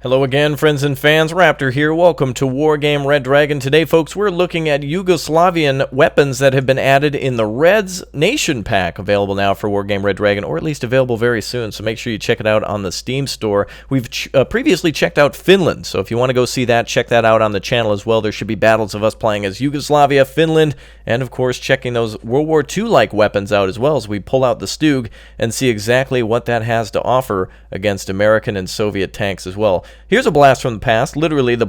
Hello again, friends and fans. Raptor here. Welcome to Wargame Red Dragon. Today, folks, we're looking at Yugoslavian weapons that have been added in the Reds Nation Pack, available now for Wargame Red Dragon, or at least available very soon, so make sure you check it out on the Steam store. We've previously checked out Finland, so if you want to go see that, check that out on the channel as well. There should be battles of us playing as Yugoslavia, Finland, and of course checking those World War II-like weapons out as well as we pull out the Stug and see exactly what that has to offer against American and Soviet tanks as well. Here's a blast from the past, literally the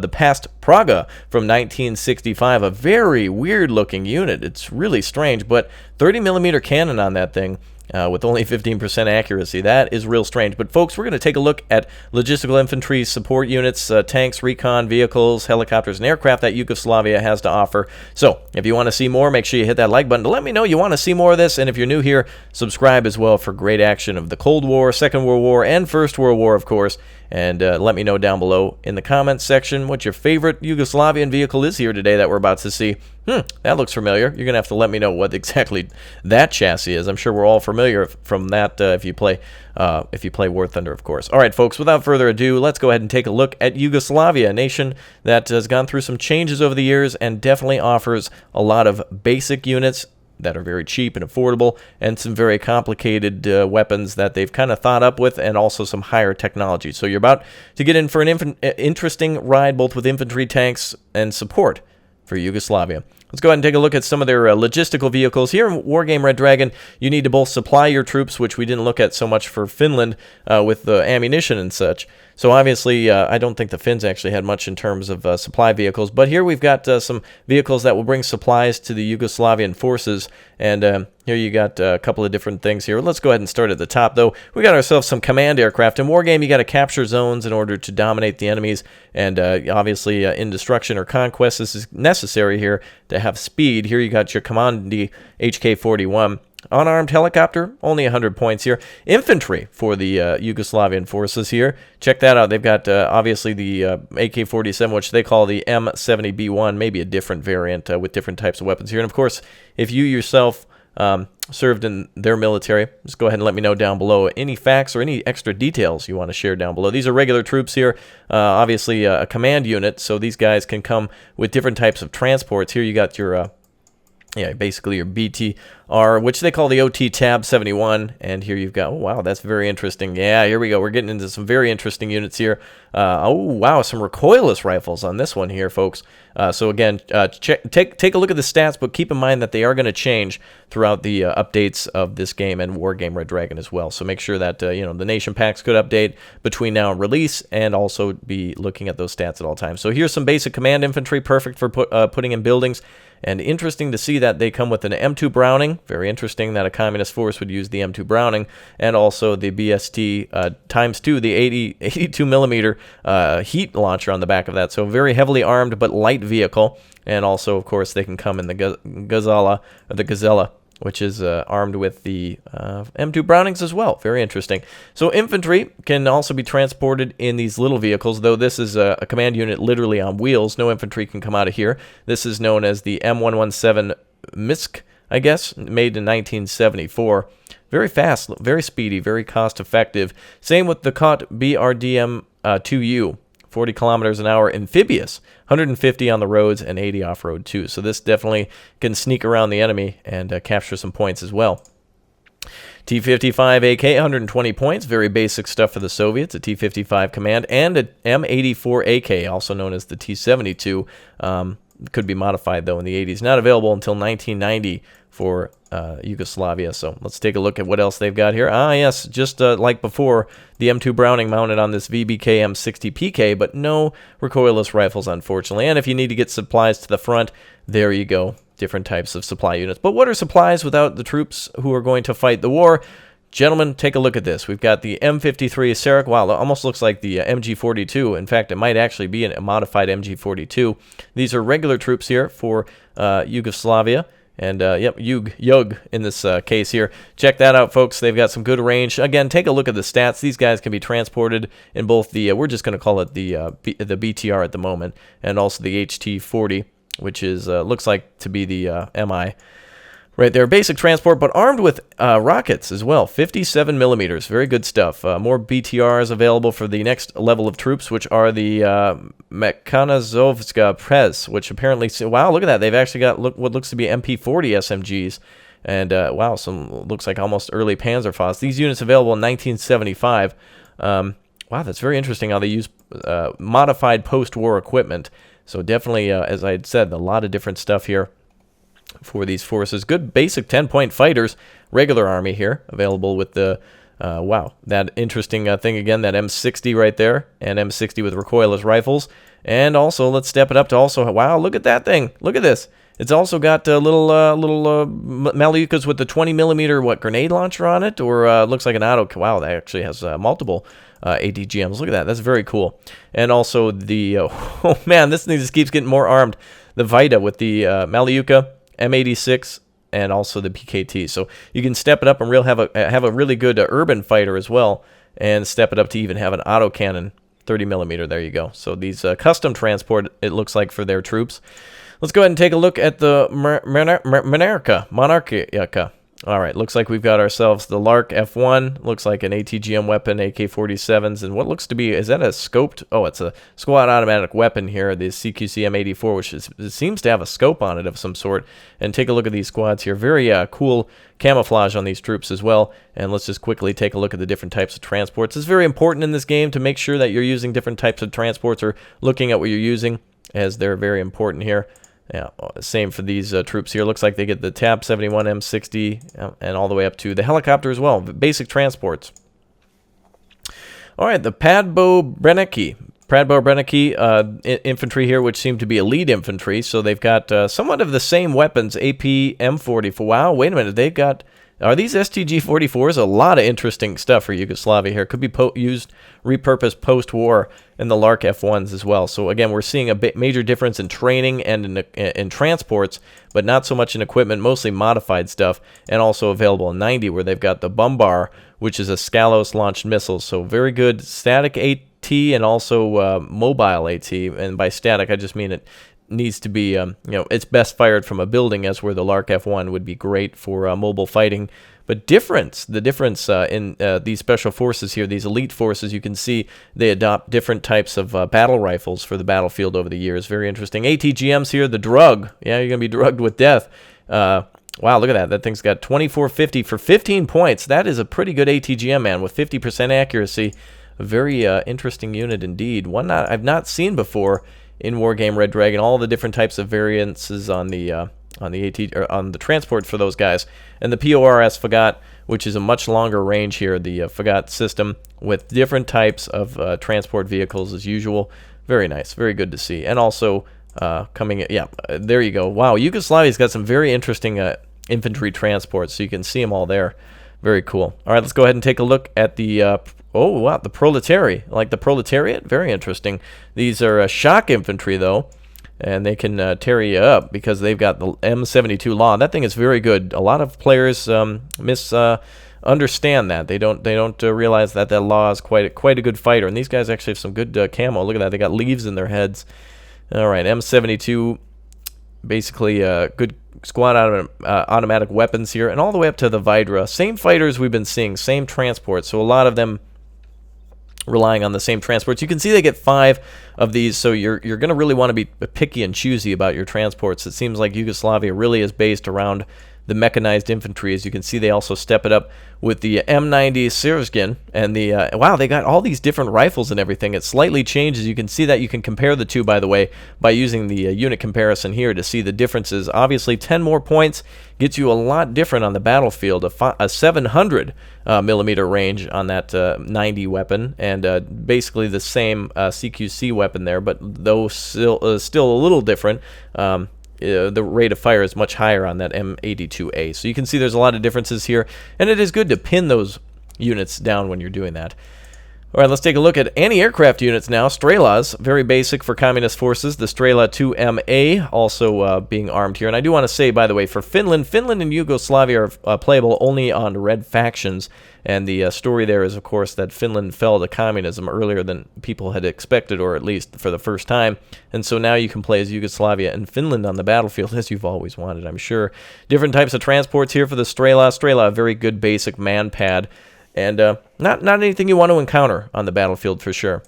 past Praga from 1965, a very weird-looking unit. It's really strange, but 30mm cannon on that thing with only 15% accuracy. That is real strange. But folks, we're going to take a look at logistical infantry support units, tanks, recon, vehicles, helicopters, and aircraft that Yugoslavia has to offer. So if you want to see more, make sure you hit that like button to let me know you want to see more of this. And if you're new here, subscribe as well for great action of the Cold War, Second World War, and First World War, of course. And let me know down below in the comments section what your favorite Yugoslavian vehicle is here today that we're about to see. That looks familiar. You're going to have to let me know what exactly that chassis is. I'm sure we're all familiar from that if you play War Thunder, of course. All right, folks, without further ado, let's go ahead and take a look at Yugoslavia, a nation that has gone through some changes over the years and definitely offers a lot of basic units that are very cheap and affordable, and some very complicated weapons that they've kind of thought up with, and also some higher technology. So you're about to get in for an interesting ride, both with infantry, tanks, and support for Yugoslavia. Let's go ahead and take a look at some of their logistical vehicles. Here in Wargame Red Dragon, you need to both supply your troops, which we didn't look at so much for Finland with the ammunition and such. So obviously, I don't think the Finns actually had much in terms of supply vehicles. But here we've got some vehicles that will bring supplies to the Yugoslavian forces. And here you got a couple of different things here. Let's go ahead and start at the top, though. We got ourselves some command aircraft. In Wargame, you got to capture zones in order to dominate the enemies. And obviously, in destruction or conquest, this is necessary here to have speed. Here you got your Commandi HK-41. Unarmed helicopter, only 100 points here. Infantry for the Yugoslavian forces here. Check that out. They've got, obviously, the AK-47, which they call the M70B1, maybe a different variant with different types of weapons here. And, of course, if you yourself served in their military, just go ahead and let me know down below any facts or any extra details you want to share down below. These are regular troops here, obviously a command unit, so these guys can come with different types of transports. Here you got your basically your BTR, which they call the OT Tab 71, and here you've got, oh wow, that's very interesting. Yeah, here we go. We're getting into some very interesting units here. Oh wow, some recoilless rifles on this one here, folks. So again, take a look at the stats, but keep in mind that they are going to change throughout the updates of this game and Wargame Red Dragon as well. So make sure that the Nation Packs could update between now and release, and also be looking at those stats at all times. So here's some basic command infantry, perfect for putting in buildings. And interesting to see that they come with an M2 Browning. Very interesting that a communist force would use the M2 Browning. And also the BST ×2, the 82mm heat launcher on the back of that. So very heavily armed but light vehicle. And also, of course, they can come in the Gazella, which is armed with the M2 Brownings as well. Very interesting. So infantry can also be transported in these little vehicles, though this is a command unit literally on wheels. No infantry can come out of here. This is known as the M117 Misk, I guess, made in 1974. Very fast, very speedy, very cost-effective. Same with the COT BRDM-2U. 40 kilometers an hour, amphibious, 150 on the roads and 80 off-road too. So this definitely can sneak around the enemy and capture some points as well. T-55 AK, 120 points, very basic stuff for the Soviets, a T-55 Command, and a M84 AK, also known as the T-72. Could be modified, though, in the 80s. Not available until 1990 for Yugoslavia. So let's take a look at what else they've got here. Ah, yes, just like before, the M2 Browning mounted on this VBK M60 PK, but no recoilless rifles, unfortunately. And if you need to get supplies to the front, there you go. Different types of supply units. But what are supplies without the troops who are going to fight the war? Gentlemen, take a look at this. We've got the M53 Sarek. Wow, that almost looks like the MG42. In fact, it might actually be a modified MG42. These are regular troops here for Yugoslavia. And, yep, Yug in this case here. Check that out, folks. They've got some good range. Again, take a look at the stats. These guys can be transported in both the, we're just going to call it the BTR at the moment, and also the HT-40, which is looks like to be the MI. right there. Basic transport, but armed with rockets as well. 57 millimeters. Very good stuff. More BTRs available for the next level of troops, which are the Mekhanizovska Prez, which apparently, wow, look at that. They've actually got what looks to be MP40 SMGs. And, wow, some looks like almost early Panzerfaust. These units available in 1975. Wow, that's very interesting how they use modified post-war equipment. So definitely, as I had said, a lot of different stuff here for these forces. Good basic 10-point fighters. Regular army here, available with the, wow, that interesting thing again, that M60 right there, and M60 with recoilless rifles. And also, let's step it up to also, wow, look at that thing. Look at this. It's also got little Malyukas with the 20 millimeter grenade launcher on it, or looks like an auto. Wow, that actually has multiple ATGMs. Look at that. That's very cool. And also the oh man, this thing just keeps getting more armed. The Vita with the Malyuka, M86, and also the PKT. So you can step it up and have a really good urban fighter as well, and step it up to even have an autocannon 30 millimeter. There you go. So these custom transport, it looks like, for their troops. Let's go ahead and take a look at the Monarchica. All right, looks like we've got ourselves the Lark F1. Looks like an ATGM weapon, AK-47s, and what looks to be, is that a scoped? Oh, it's a squad automatic weapon here, the CQC M84, which it seems to have a scope on it of some sort. And take a look at these squads here. Very cool camouflage on these troops as well. And let's just quickly take a look at the different types of transports. It's very important in this game to make sure that you're using different types of transports, or looking at what you're using, as they're very important here. Yeah, same for these troops here. Looks like they get the TAP 71 M60 and all the way up to the helicopter as well. Basic transports. All right, the Pradbo Brennicki infantry here, which seem to be elite infantry. So they've got somewhat of the same weapons. AP M40. Wow, wait a minute. They've got... Are these STG-44s? A lot of interesting stuff for Yugoslavia here. Could be used, repurposed post-war in the Lark F1s as well. So again, we're seeing a major difference in training and in transports, but not so much in equipment, mostly modified stuff, and also available in 90, where they've got the Bumbar, which is a Scalos-launched missile. So very good static AT and also mobile AT. And by static, I just mean it needs to be, it's best fired from a building, as where the Lark F1 would be great for mobile fighting. But the difference in these special forces here, these elite forces, you can see they adopt different types of battle rifles for the battlefield over the years. Very interesting. ATGMs here, the drug. Yeah, you're going to be drugged with death. Wow, look at that. That thing's got 2450 for 15 points. That is a pretty good ATGM, man, with 50% accuracy. A very interesting unit indeed. One I've not seen before in Wargame Red Dragon. All the different types of variances on the AT, or on the transport for those guys, and the PORS F.A.Q, which is a much longer range here. The F.A.Q system with different types of transport vehicles as usual. Very nice, very good to see. And also coming, yeah, there you go. Wow, Yugoslavia's got some very interesting infantry transports, so you can see them all there. Very cool. All right, let's go ahead and take a look at the oh, wow, the Proletariat. Like the Proletariat? Very interesting. These are shock infantry, though, and they can tear you up because they've got the M72 Law. That thing is very good. A lot of players misunderstand that. They don't realize that that Law is quite a good fighter. And these guys actually have some good camo. Look at that. They got leaves in their heads. All right, M72, basically good squad automatic weapons here, and all the way up to the Vidra. Same fighters we've been seeing, same transport. So a lot of them relying on the same transports. You can see they get 5 of these, so you're going to really want to be picky and choosy about your transports. It seems like Yugoslavia really is based around the mechanized infantry. As you can see, they also step it up with the M90 Sirzgin, and the wow, they got all these different rifles and everything. It slightly changes. You can see that. You can compare the two, by the way, by using the unit comparison here to see the differences. Obviously, 10 more points gets you a lot different on the battlefield. A 700 millimeter range on that 90 weapon, and basically the same CQC weapon there, but though still a little different. The rate of fire is much higher on that M82A. So you can see there's a lot of differences here, and it is good to pin those units down when you're doing that. All right, let's take a look at anti-aircraft units now. Strelas, very basic for communist forces. The Strela 2MA also being armed here. And I do want to say, by the way, for Finland and Yugoslavia are playable only on red factions. And the story there is, of course, that Finland fell to communism earlier than people had expected, or at least for the first time. And so now you can play as Yugoslavia and Finland on the battlefield, as you've always wanted, I'm sure. Different types of transports here for the Strela. Strela, a very good basic man pad. And not anything you want to encounter on the battlefield for sure.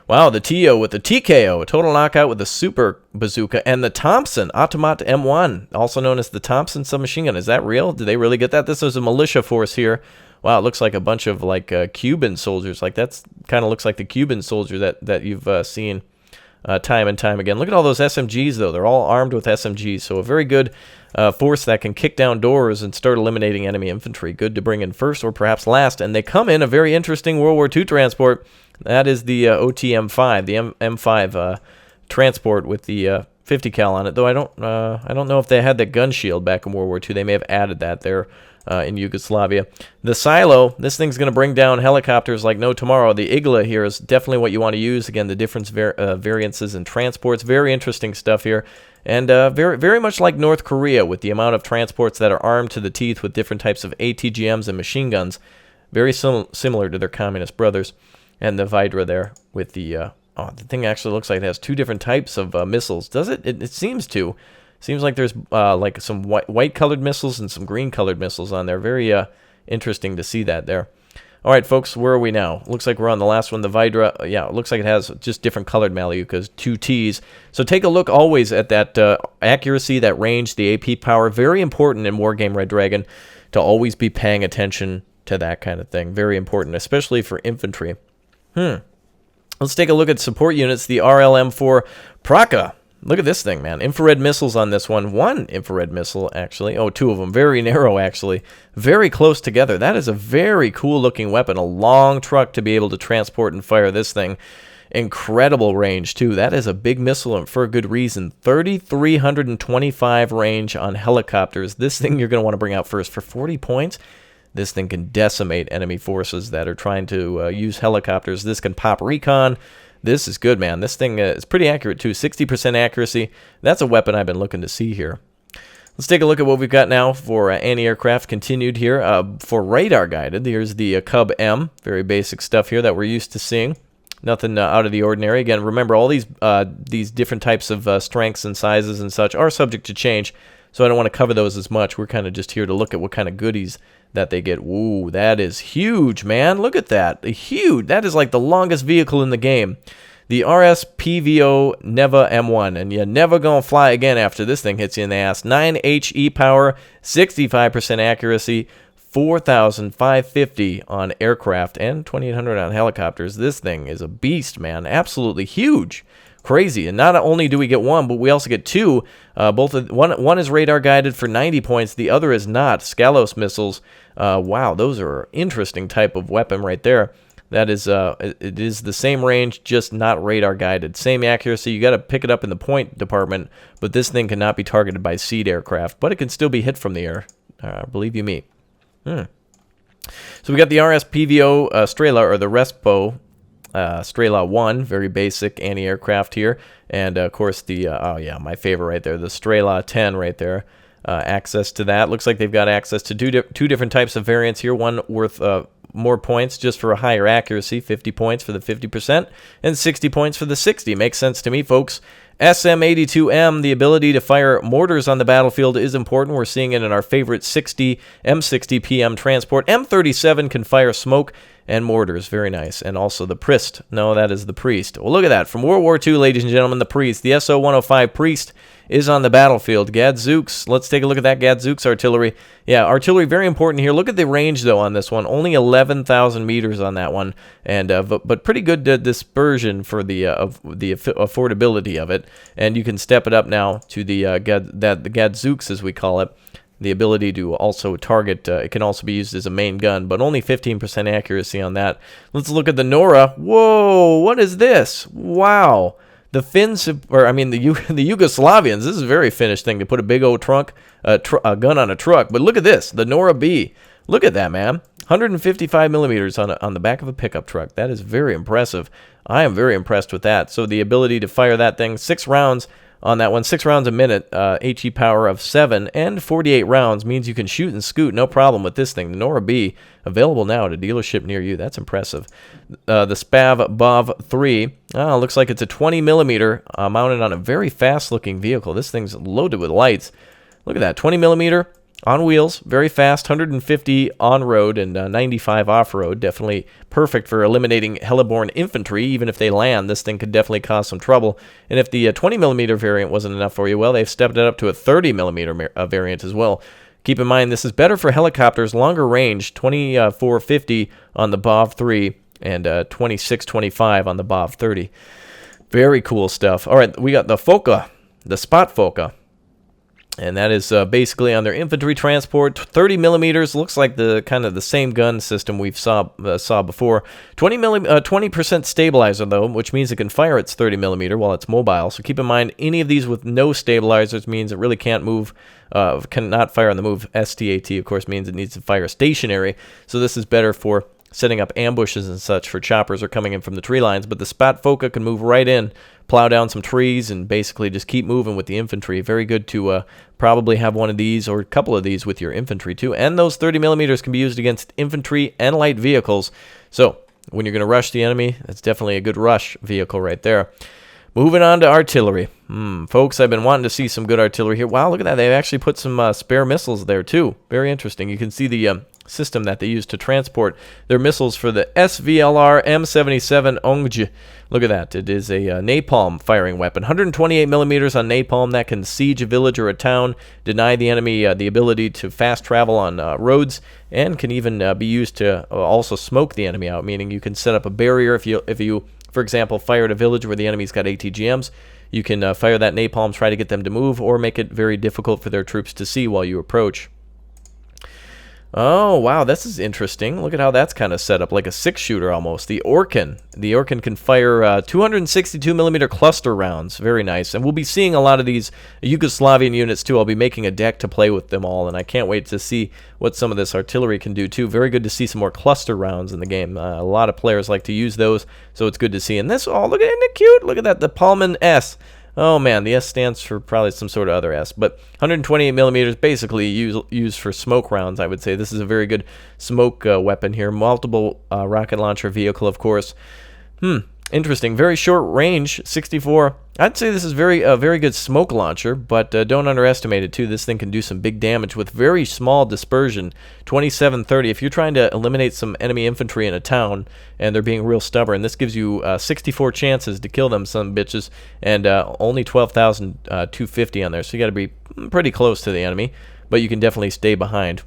Wow, the TO with the TKO, a total knockout with the Super Bazooka, and the Thompson Automat M1, also known as the Thompson submachine gun. Is that real? Did they really get that? This is a militia force here. Wow, it looks like a bunch of like Cuban soldiers. Like that's kind of looks like the Cuban soldier that you've seen time and time again. Look at all those SMGs though. They're all armed with SMGs, so a very good force that can kick down doors and start eliminating enemy infantry. Good to bring in first or perhaps last. And they come in a very interesting World War II transport. That is the OTM-5, the M5 transport with the 50 cal on it. Though I don't know if they had that gun shield back in World War II. They may have added that there in Yugoslavia. The Silo, this thing's going to bring down helicopters like no tomorrow. The Igla here is definitely what you want to use. Again, the different variances in transports. Very interesting stuff here. And very much like North Korea with the amount of transports that are armed to the teeth with different types of ATGMs and machine guns. Very similar to their communist brothers. And the Vidra there with the... the thing actually looks like it has two different types of missiles. Does it? It seems to. Seems like there's like some white-colored missiles and some green-colored missiles on there. Very interesting to see that there. All right, folks, where are we now? Looks like we're on the last one, the Vidra. Yeah, it looks like it has just different colored Malyukas, 2 Ts. So take a look always at that accuracy, that range, the AP power. Very important in Wargame Red Dragon to always be paying attention to that kind of thing. Very important, especially for infantry. Let's take a look at support units. The RLM-4 Praka. Look at this thing, man. Infrared missiles on this one. One infrared missile, actually. Oh, 2 of them. Very narrow, actually. Very close together. That is a very cool-looking weapon. A long truck to be able to transport and fire this thing. Incredible range, too. That is a big missile, and for a good reason. 3,325 range on helicopters. This thing you're going to want to bring out first. For 40 points, this thing can decimate enemy forces that are trying to use helicopters. This can pop Recon. This is good, man. This thing is pretty accurate, too. 60% accuracy. That's a weapon I've been looking to see here. Let's take a look at what we've got now for anti-aircraft continued here. For radar-guided, here's the Cub M. Very basic stuff here that we're used to seeing. Nothing out of the ordinary. Again, remember, all these different types of strengths and sizes and such are subject to change, so I don't want to cover those as much. We're kind of just here to look at what kind of goodies that they get. Ooh, that is huge, man. Look at that. Huge. That is like the longest vehicle in the game. The RSPVO Neva M1, and you're never going to fly again after this thing hits you in the ass. 9 HE power, 65% accuracy, 4,550 on aircraft, and 2,800 on helicopters. This thing is a beast, man. Absolutely huge. Crazy. And not only do we get one, but we also get 2. One is radar guided for 90 points. The other is not. Scalos missiles. Wow, those are interesting type of weapon right there. That is, it is the same range, just not radar guided. Same accuracy. You got to pick it up in the point department, but this thing cannot be targeted by seed aircraft, but it can still be hit from the air. Believe you me. So we got the RSPVO Strela, or the Respo. Strela 1, very basic anti-aircraft here, and of course the oh yeah, my favorite right there, the Strela 10 right there. Access to that. Looks like they've got access to two different types of variants here. One worth more points just for a higher accuracy, 50 points for the 50%, and 60 points for the 60. Makes sense to me, folks. SM-82M, the ability to fire mortars on the battlefield is important. We're seeing it in our favorite M60 PM transport. M37 can fire smoke and mortars. Very nice. And also the Priest. No, that is the Priest. Well, look at that. From World War II, ladies and gentlemen, the Priest. The SO-105 Priest is on the battlefield. Gadzooks. Let's take a look at that Gadzooks artillery. Yeah, artillery, very important here. Look at the range, though, on this one. Only 11,000 meters on that one. And but pretty good dispersion for the affordability of it. And you can step it up now to the Gadzooks, as we call it. The ability to also target, it can also be used as a main gun, but only 15% accuracy on that. Let's look at the Nora. Whoa, what is this? Wow. The Finns, the Yugoslavians, this is a very Finnish thing to put a big old gun on a truck. But look at this, the Nora B. Look at that, man. 155 millimeters on the back of a pickup truck. That is very impressive. I am very impressed with that. So the ability to fire that thing, 6 rounds on that one, 6 rounds a minute, HE power of 7, and 48 rounds means you can shoot and scoot no problem with this thing. The Nora B, available now at a dealership near you. That's impressive. The Spav Bov 3, looks like it's a 20 millimeter mounted on a very fast-looking vehicle. This thing's loaded with lights. Look at that, 20 millimeter. On wheels, very fast, 150 on-road and 95 off-road. Definitely perfect for eliminating heliborne infantry. Even if they land, this thing could definitely cause some trouble. And if the 20mm variant wasn't enough for you, well, they've stepped it up to a 30mm variant as well. Keep in mind, this is better for helicopters, longer range, 2450 on the BOV 3 and 2625 on the BOV 30. Very cool stuff. All right, we got the FOCA, the Spot FOCA. And that is basically on their infantry transport, 30 millimeters. Looks like the kind of the same gun system we've saw before. 20% stabilizer though, which means it can fire its 30 millimeter while it's mobile. So keep in mind, any of these with no stabilizers means it really can't move, cannot fire on the move. STAT of course means it needs to fire stationary. So this is better for setting up ambushes and such for choppers or coming in from the tree lines. But the Spot FOCA can move right in, plow down some trees, and basically just keep moving with the infantry. Very good to probably have one of these or a couple of these with your infantry too. And those 30 millimeters can be used against infantry and light vehicles. So when you're going to rush the enemy, that's definitely a good rush vehicle right there. Moving on to artillery. Folks, I've been wanting to see some good artillery here. Wow, look at that. They've actually put some spare missiles there too. Very interesting. You can see the system that they use to transport their missiles for the SVLR M77 ONG. Look at that. It is a napalm firing weapon. 128 millimeters on napalm that can siege a village or a town, deny the enemy the ability to fast travel on roads, and can even be used to also smoke the enemy out, meaning you can set up a barrier if you, for example, fire at a village where the enemy's got ATGMs. You can fire that napalm, try to get them to move, or make it very difficult for their troops to see while you approach. Oh, wow, this is interesting. Look at how that's kind of set up, like a 6-shooter almost. The Orkan. The Orkan can fire 262mm cluster rounds. Very nice. And we'll be seeing a lot of these Yugoslavian units, too. I'll be making a deck to play with them all, and I can't wait to see what some of this artillery can do, too. Very good to see some more cluster rounds in the game. A lot of players like to use those, so it's good to see. And this, oh, look at it, isn't it cute? Look at that, the Palman S. Oh man, the S stands for probably some sort of other S, but 128 millimeters basically used for smoke rounds, I would say. This is a very good smoke weapon here. Multiple rocket launcher vehicle, of course. Interesting. Very short range, 64. I'd say this is a very good smoke launcher, but don't underestimate it too. This thing can do some big damage with very small dispersion, 27-30. If you're trying to eliminate some enemy infantry in a town and they're being real stubborn, this gives you 64 chances to kill them, some bitches, and only 12,250 on there. So you got to be pretty close to the enemy, but you can definitely stay behind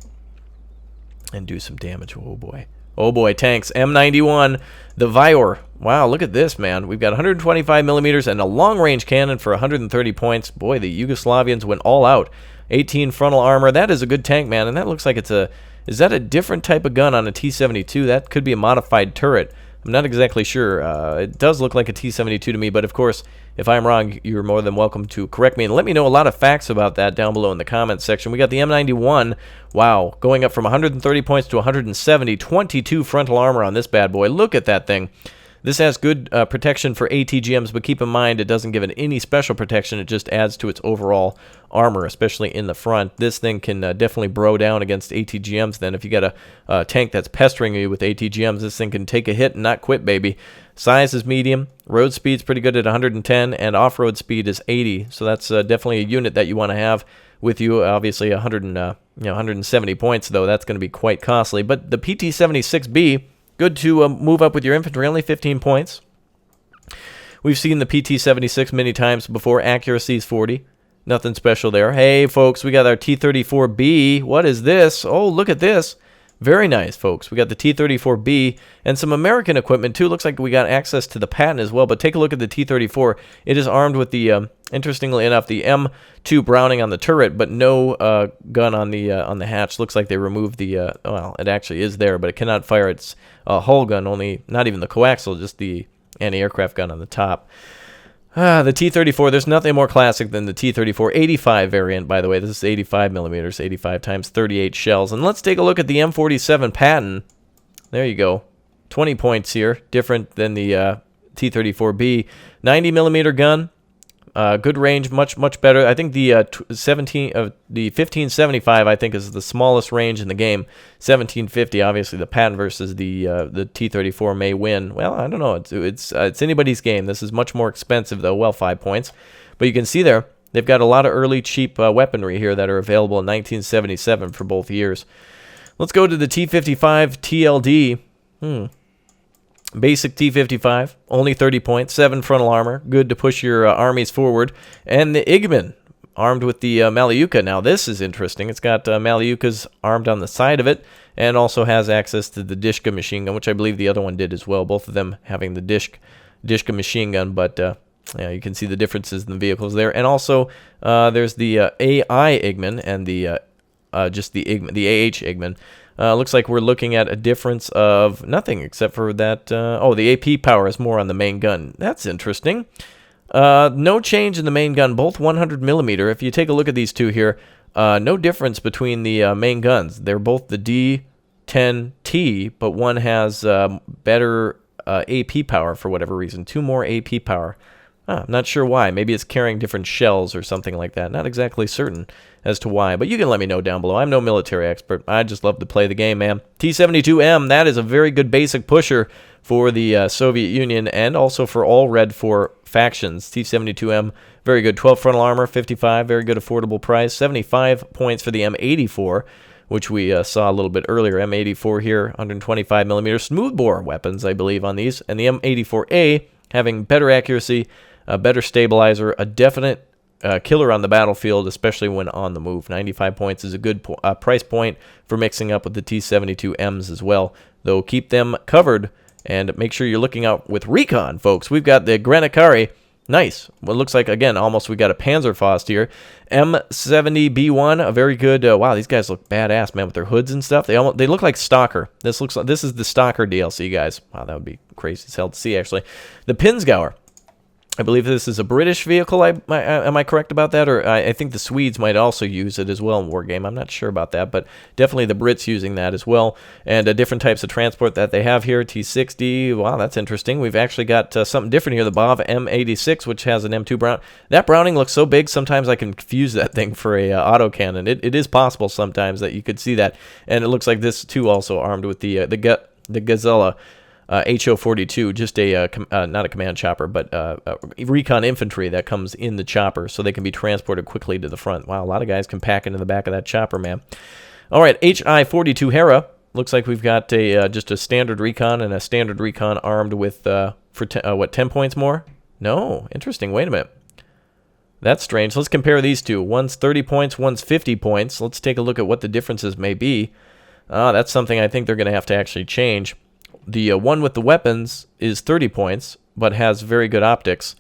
and do some damage. Oh boy. Oh boy, tanks. M91, the Vior. Wow, look at this, man. We've got 125 millimeters and a long-range cannon for 130 points. Boy, the Yugoslavians went all out. 18 frontal armor. That is a good tank, man. And that looks like it's a... Is that a different type of gun on a T-72? That could be a modified turret. I'm not exactly sure. It does look like a T-72 to me, but of course, if I'm wrong, you're more than welcome to correct me and let me know a lot of facts about that down below in the comments section. We got the M91. Wow, going up from 130 points to 170. 22 frontal armor on this bad boy. Look at that thing. This has good protection for ATGMs, but keep in mind it doesn't give it any special protection. It just adds to its overall armor, especially in the front. This thing can definitely bro down against ATGMs then. If you got a tank that's pestering you with ATGMs, this thing can take a hit and not quit, baby. Size is medium. Road speed's pretty good at 110, and off-road speed is 80. So that's definitely a unit that you want to have with you. Obviously, 170 points, though. That's going to be quite costly. But the PT-76B... good to move up with your infantry, only 15 points. We've seen the PT-76 many times before. Accuracy is 40. Nothing special there. Hey, folks, we got our T-34B. What is this? Oh, look at this. Very nice, folks. We got the T-34B and some American equipment, too. Looks like we got access to the patent as well, but take a look at the T-34. It is armed with the, interestingly enough, the M2 Browning on the turret, but no gun on the hatch. Looks like they removed the, well, it actually is there, but it cannot fire its hull gun, only, not even the coaxial, just the anti-aircraft gun on the top. The T-34, there's nothing more classic than the T-34 85 variant, by the way. This is 85 millimeters, 85 times 38 shells. And let's take a look at the M47 Patton. There you go. 20 points here, different than the T-34B. 90 millimeter gun, good range, much better. I think the 1575 I think is the smallest range in the game. 1750, obviously the Patton versus the T-34 may win. Well, I don't know. It's anybody's game. This is much more expensive though. Well, 5 points, but you can see there they've got a lot of early cheap weaponry here that are available in 1977 for both years. Let's go to the T-55 TLD. Basic T-55, only 30 points, 7 frontal armor, good to push your armies forward. And the Igman, armed with the Malyuka. Now this is interesting. It's got Malyukas armed on the side of it, and also has access to the Dishka machine gun, which I believe the other one did as well. Both of them having the Dishka machine gun, but yeah, you can see the differences in the vehicles there. And also there's the AI Igman and the just the Igman, the AH Igman. Looks like we're looking at a difference of nothing except for that. Oh, the AP power is more on the main gun. That's interesting. No change in the main gun, both 100 millimeter. If you take a look at these two here, no difference between the main guns. They're both the D10T, but one has better AP power for whatever reason. 2 more AP power. I'm not sure why. Maybe it's carrying different shells or something like that. Not exactly certain as to why, but you can let me know down below. I'm no military expert. I just love to play the game, man. T-72M, that is a very good basic pusher for the Soviet Union and also for all Red 4 factions. T-72M, very good. 12 frontal armor, 55, very good affordable price. 75 points for the M84, which we saw a little bit earlier. M84 here, 125 millimeter smoothbore weapons, I believe, on these. And the M84A having better accuracy, a better stabilizer, a definite killer on the battlefield, especially when on the move. 95 points is a good price point for mixing up with the T-72Ms as well. Though keep them covered and make sure you're looking out with Recon, folks. We've got the Granacari. Nice. Well, it looks like, again, almost we got a Panzerfaust here. M70B1, a very good... wow, these guys look badass, man, with their hoods and stuff. They look like Stalker. This is the Stalker DLC, guys. Wow, that would be crazy as hell to see, actually. The Pinsgauer. I believe this is a British vehicle. Am I correct about that? Or I think the Swedes might also use it as well in Wargame. I'm not sure about that, but definitely the Brits using that as well. And different types of transport that they have here. T60. Wow, that's interesting. We've actually got something different here. The BAV M86, which has an M2 Brown. That Browning looks so big, sometimes I can confuse that thing for a autocannon. It is possible sometimes that you could see that. And it looks like this, too, also armed with the Gazella. HO-42, just a not a command chopper, but Recon Infantry that comes in the chopper, so they can be transported quickly to the front. Wow, a lot of guys can pack into the back of that chopper, man. All right, HI-42 Hera. Looks like we've got just a standard Recon and a standard Recon armed with, for 10 points more? No, interesting. Wait a minute. That's strange. Let's compare these two. One's 30 points, one's 50 points. Let's take a look at what the differences may be. That's something I think they're going to have to actually change. The one with the weapons is 30 points, but has very good optics.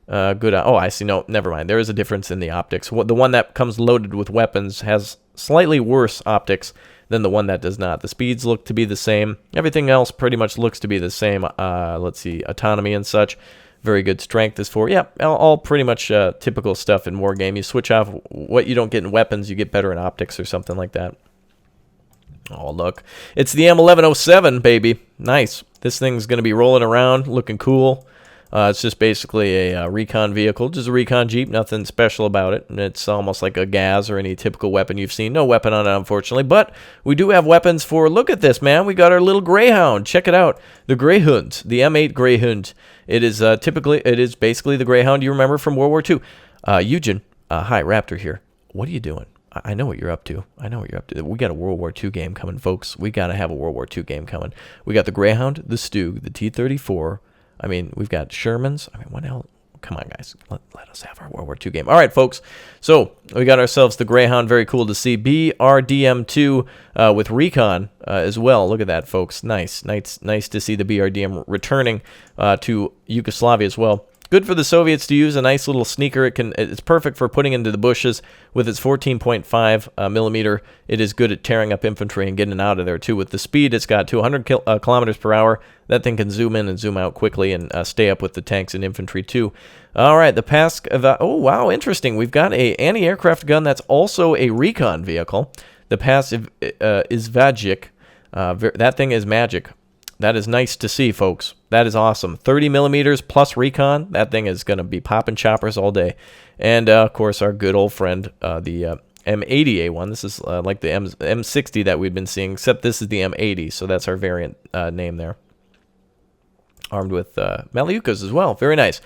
Oh, I see. No, never mind. There is a difference in the optics. The one that comes loaded with weapons has slightly worse optics than the one that does not. The speeds look to be the same. Everything else pretty much looks to be the same. Let's see, autonomy and such. Very good strength is for, yeah, all pretty much typical stuff in Wargame. You switch off what you don't get in weapons, you get better in optics or something like that. Oh, look. It's the M1107, baby. Nice. This thing's going to be rolling around, looking cool. It's just basically a Recon vehicle, just a Recon Jeep, nothing special about it. And it's almost like a Gaz or any typical weapon you've seen. No weapon on it, unfortunately, but we do have weapons for, look at this, man. We got our little Greyhound. Check it out. The Greyhound, the M8 Greyhound. It is basically the Greyhound you remember from World War II. Eugen, hi, Raptor here. What are you doing? I know what you're up to. I know what you're up to. We got a World War II game coming, folks. We got to have a World War II game coming. We got the Greyhound, the Stug, the T-34. I mean, we've got Shermans. I mean, what else? Come on, guys. Let us have our World War II game. All right, folks. So we got ourselves the Greyhound. Very cool to see. BRDM2 with Recon as well. Look at that, folks. Nice to see the BRDM returning to Yugoslavia as well. good for the Soviets to use. A nice little sneaker. It's perfect for putting into the bushes with its 14.5 millimeter. It is good at tearing up infantry and getting out of there too. With the speed it's got, 200 kilometers per hour, that thing can zoom in and zoom out quickly and stay up with the tanks and infantry too. All right, the PASK. Oh wow, interesting. We've got a anti-aircraft gun that's also a recon vehicle. The PASK is Vagic. That thing is magic. That is nice to see, folks. That is awesome. 30 millimeters plus recon. That thing is going to be popping choppers all day. And, of course, our good old friend, the M80A1. This is like the M60 that we've been seeing, except this is the M80, so that's our variant name there. Armed with Malyukas as well. Very nice.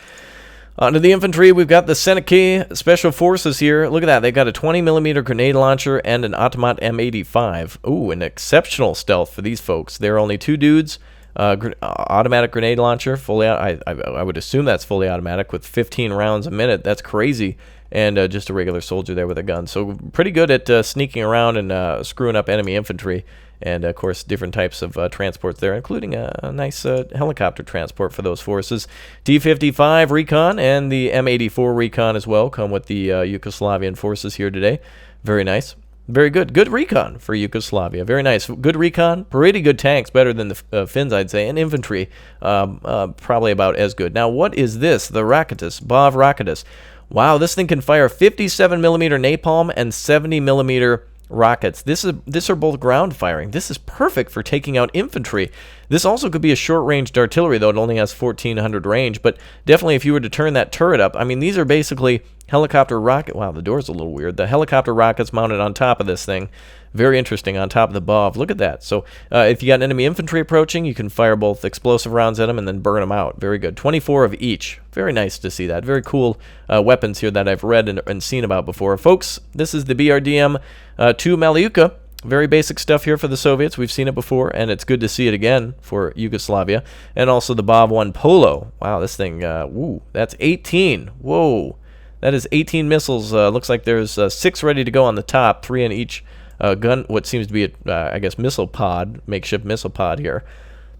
Onto the infantry, we've got the Seneca Special Forces here. Look at that. They've got a 20 millimeter grenade launcher and an Automat M85. Ooh, an exceptional stealth for these folks. There are only 2 dudes. Automatic grenade launcher, fully. I would assume that's fully automatic with 15 rounds a minute. That's crazy. And just a regular soldier there with a gun. So pretty good at sneaking around and screwing up enemy infantry. And, of course, different types of transports there, including a nice helicopter transport for those forces. T-55 Recon and the M84 Recon as well come with the Yugoslavian forces here today. Very nice. Very good. Good recon for Yugoslavia. Very nice. Good recon. Pretty good tanks. Better than the Finns, I'd say. And infantry, probably about as good. Now, what is this? The Rakatas. Bav Rakatas. Wow, this thing can fire 57 millimeter napalm and 70 millimeter rockets. This are both ground firing. This is perfect for taking out infantry. This also could be a short-ranged artillery, though it only has 1,400 range. But definitely, if you were to turn that turret up, I mean, these are basically helicopter rocket. Wow, the door's a little weird. The helicopter rockets mounted on top of this thing. Very interesting, on top of the BOV. Look at that. So if you got enemy infantry approaching, you can fire both explosive rounds at them and then burn them out. Very good. 24 of each. Very nice to see that. Very cool weapons here that I've read and seen about before. Folks, this is the BRDM 2 Malyuka. Very basic stuff here for the Soviets. We've seen it before, and it's good to see it again for Yugoslavia. And also the BOV-1 Polo. Wow, this thing, woo, that's 18. Whoa. That is 18 missiles. Looks like there's 6 ready to go on the top, 3 in each gun, what seems to be, I guess, missile pod, makeshift missile pod here.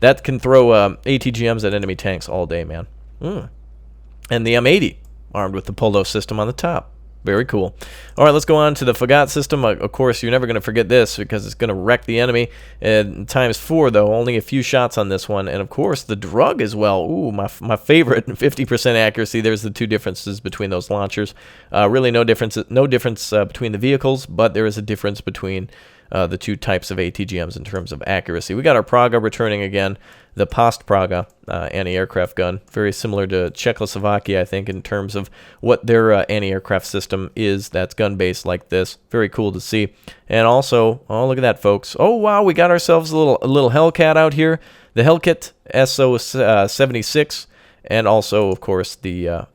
That can throw ATGMs at enemy tanks all day, man. And the M80, armed with the Polo system on the top. Very cool. All right, let's go on to the F.A.Q system. Of course, you're never going to forget this because it's going to wreck the enemy. And ×4, though, only a few shots on this one. And, of course, the drug as well. Ooh, my favorite, 50% accuracy. There's the 2 differences between those launchers. Really no difference between the vehicles, but there is a difference between the 2 types of ATGMs in terms of accuracy. We got our Praga returning again, the Post Praga anti-aircraft gun, very similar to Czechoslovakia, I think, in terms of what their anti-aircraft system is. That's gun-based like this. Very cool to see. And also, oh, look at that, folks. Oh, wow, we got ourselves a little Hellcat out here. The Hellcat SO-76, and also, of course, the,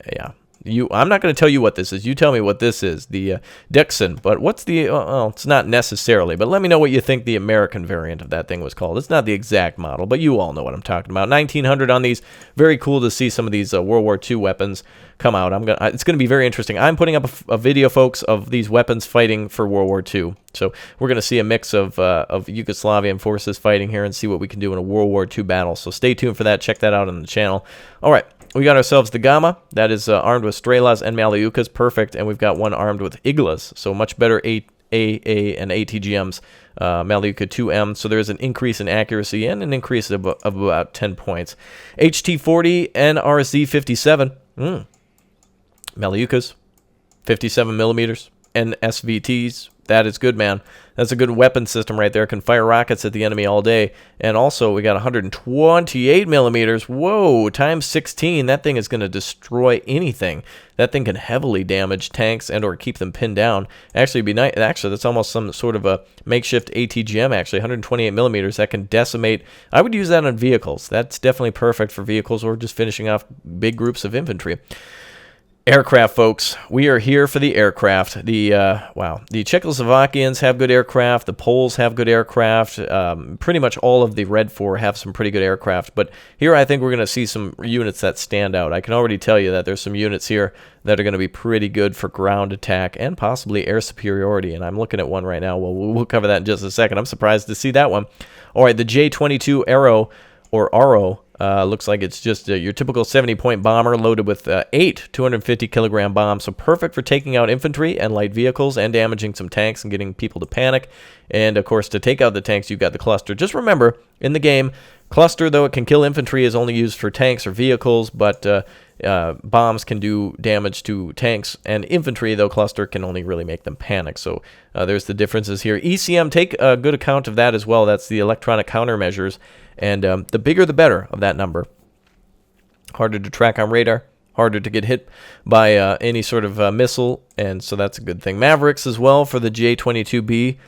I'm not going to tell you what this is. You tell me what this is, the Dosen't. But what's the, well, it's not necessarily, but let me know what you think the American variant of that thing was called. It's not the exact model, but you all know what I'm talking about. 1900 on these. Very cool to see some of these World War II weapons come out. It's going to be very interesting. I'm putting up a video, folks, of these weapons fighting for World War II. So we're going to see a mix of Yugoslavian forces fighting here and see what we can do in a World War II battle. So stay tuned for that. Check that out on the channel. All right. We got ourselves the Gamma. That is armed with Strelas and Malyukas. Perfect. And we've got one armed with Iglas. So much better AA and ATGMs. Malyuka 2M. So there's an increase in accuracy and an increase of about 10 points. HT40 NRZ 57. Malyukas. 57 millimeters. And SVTs. That is good, man. That's a good weapon system right there. Can fire rockets at the enemy all day. And also, we got 128 millimeters. Whoa, times 16. That thing is going to destroy anything. That thing can heavily damage tanks and or keep them pinned down. Actually, it'd be nice. Actually, that's almost some sort of a makeshift ATGM, actually. 128 millimeters. That can decimate. I would use that on vehicles. That's definitely perfect for vehicles or just finishing off big groups of infantry. Aircraft, folks. We are here for the aircraft. The Czechoslovakians have good aircraft. The Poles have good aircraft. Pretty much all of the Red 4 have some pretty good aircraft. But here I think we're going to see some units that stand out. I can already tell you that there's some units here that are going to be pretty good for ground attack and possibly air superiority. And I'm looking at one right now. Well, we'll cover that in just a second. I'm surprised to see that one. All right, the J-22 Arrow, or Aro, Looks like it's just your typical 70-point bomber loaded with 8 250-kilogram bombs, so perfect for taking out infantry and light vehicles and damaging some tanks and getting people to panic. And, of course, to take out the tanks, you've got the cluster. Just remember, in the game, cluster, though it can kill infantry, is only used for tanks or vehicles, but bombs can do damage to tanks and infantry, though cluster can only really make them panic. So there's the differences here. ECM, take a good account of that as well. That's the electronic countermeasures. And the bigger the better of that number. Harder to track on radar, harder to get hit by any sort of missile, and so that's a good thing. Mavericks as well for the J-22B.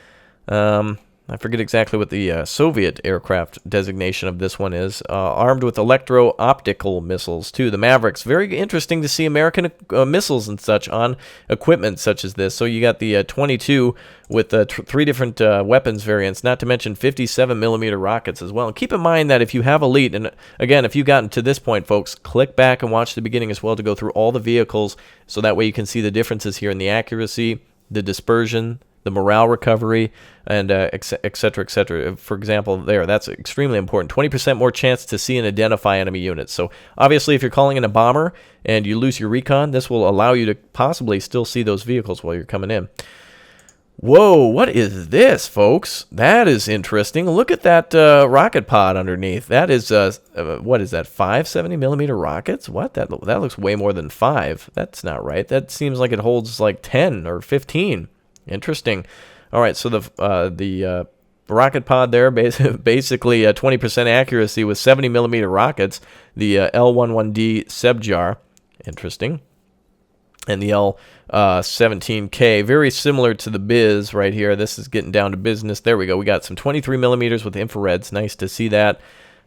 I forget exactly what the Soviet aircraft designation of this one is. Armed with electro-optical missiles, too. The Mavericks. Very interesting to see American missiles and such on equipment such as this. So you got the 22 with 3 different weapons variants, not to mention 57mm rockets as well. And keep in mind that if you have Elite, and again, if you've gotten to this point, folks, click back and watch the beginning as well to go through all the vehicles, so that way you can see the differences here in the accuracy, the dispersion, the morale recovery, and et cetera, et cetera. For example, that's extremely important. 20% more chance to see and identify enemy units. So obviously, if you're calling in a bomber and you lose your recon, this will allow you to possibly still see those vehicles while you're coming in. Whoa, what is this, folks? That is interesting. Look at that rocket pod underneath. That is, what is that, 5 70mm rockets? What? That looks way more than 5. That's not right. That seems like it holds like 10 or 15. Interesting. All right, so the rocket pod there, basically 20% accuracy with 70mm rockets. The L11D Sebjar, interesting. And the L17K, very similar to the Biz right here. This is getting down to business. There we go. We got some 23mm with infrareds. Nice to see that.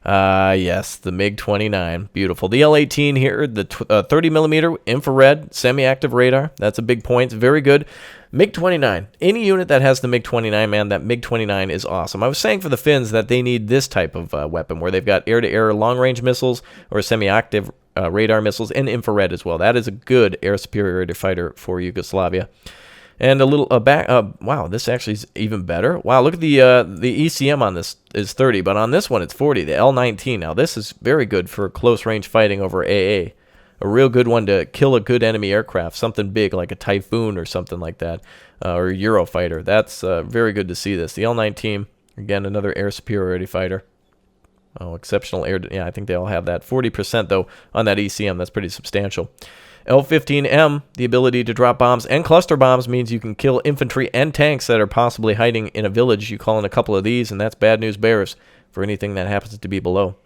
Yes, the MiG-29, beautiful. The L-18 here, the 30mm infrared semi-active radar. That's a big point. Very good. MiG-29. Any unit that has the MiG-29, man, that MiG-29 is awesome. I was saying for the Finns that they need this type of weapon where they've got air-to-air long-range missiles or semi-active radar missiles and infrared as well. That is a good air superiority fighter for Yugoslavia. And a little wow, this actually is even better. Wow, look at the ECM on this is 30, but on this one it's 40. The L19. Now this is very good for close range fighting over AA. A real good one to kill a good enemy aircraft, something big like a Typhoon or something like that, or a Eurofighter. That's very good to see this. The L19, again, another air superiority fighter. Oh, exceptional air. Yeah, I think they all have that. 40% though on that ECM. That's pretty substantial. L-15M, the ability to drop bombs and cluster bombs, means you can kill infantry and tanks that are possibly hiding in a village. You call in a couple of these, and that's bad news bears for anything that happens to be below.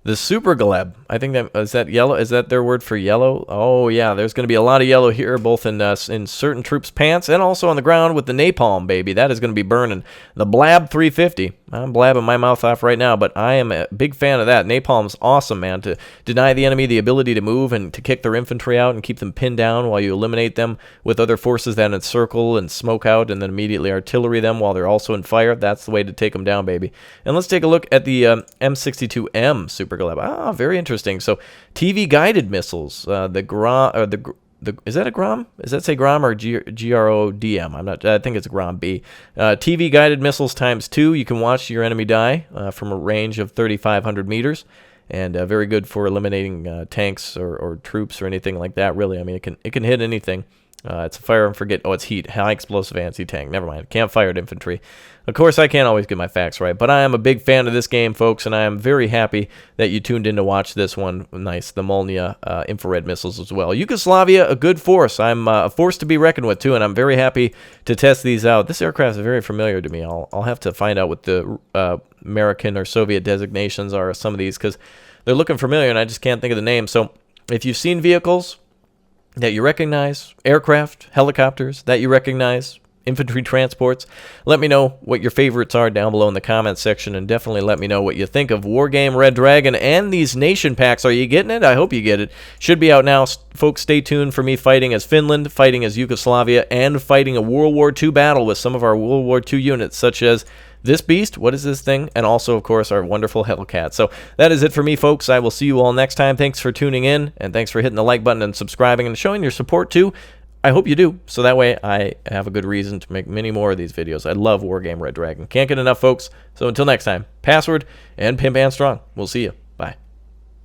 The Super Gleb, I think is that yellow? Is that their word for yellow? Oh yeah, there's going to be a lot of yellow here, both in certain troops' pants and also on the ground with the napalm, baby. That is going to be burning. The Blab 350. I'm blabbing my mouth off right now, but I am a big fan of that. Napalm's awesome, man. To deny the enemy the ability to move and to kick their infantry out and keep them pinned down while you eliminate them with other forces that encircle and smoke out and then immediately artillery them while they're also in fire. That's the way to take them down, baby. And let's take a look at the M62M Super Gleb. Ah, very interesting. So TV guided missiles. Is that a Grom? Does that say Grom or GRODM? I'm not. I think it's a Grom B. TV guided missiles ×2. You can watch your enemy die from a range of 3,500 meters, and very good for eliminating tanks or troops or anything like that. Really, I mean, it can hit anything. It's a fire and forget. Oh, it's heat. High explosive anti-tank. Never mind. Can't fire at infantry. Of course, I can't always get my facts right, but I am a big fan of this game, folks, and I am very happy that you tuned in to watch this one. Nice. The Molnia infrared missiles as well. Yugoslavia, a good force. I'm a force to be reckoned with, too, and I'm very happy to test these out. This aircraft is very familiar to me. I'll have to find out what the American or Soviet designations are of some of these, because they're looking familiar, and I just can't think of the name. So if you've seen vehicles that you recognize, aircraft, helicopters that you recognize, infantry transports, let me know what your favorites are down below in the comments section, and definitely let me know what you think of Wargame Red Dragon and these nation packs. Are you getting it? I hope you get it. Should be out now. Folks, stay tuned for me fighting as Finland, fighting as Yugoslavia, and fighting a World War II battle with some of our World War II units, such as this beast, what is this thing? And also, of course, our wonderful Hellcat. So that is it for me, folks. I will see you all next time. Thanks for tuning in, and thanks for hitting the like button and subscribing and showing your support, too. I hope you do, so that way I have a good reason to make many more of these videos. I love Wargame Red Dragon. Can't get enough, folks. So until next time, password and pimp and strong. We'll see you.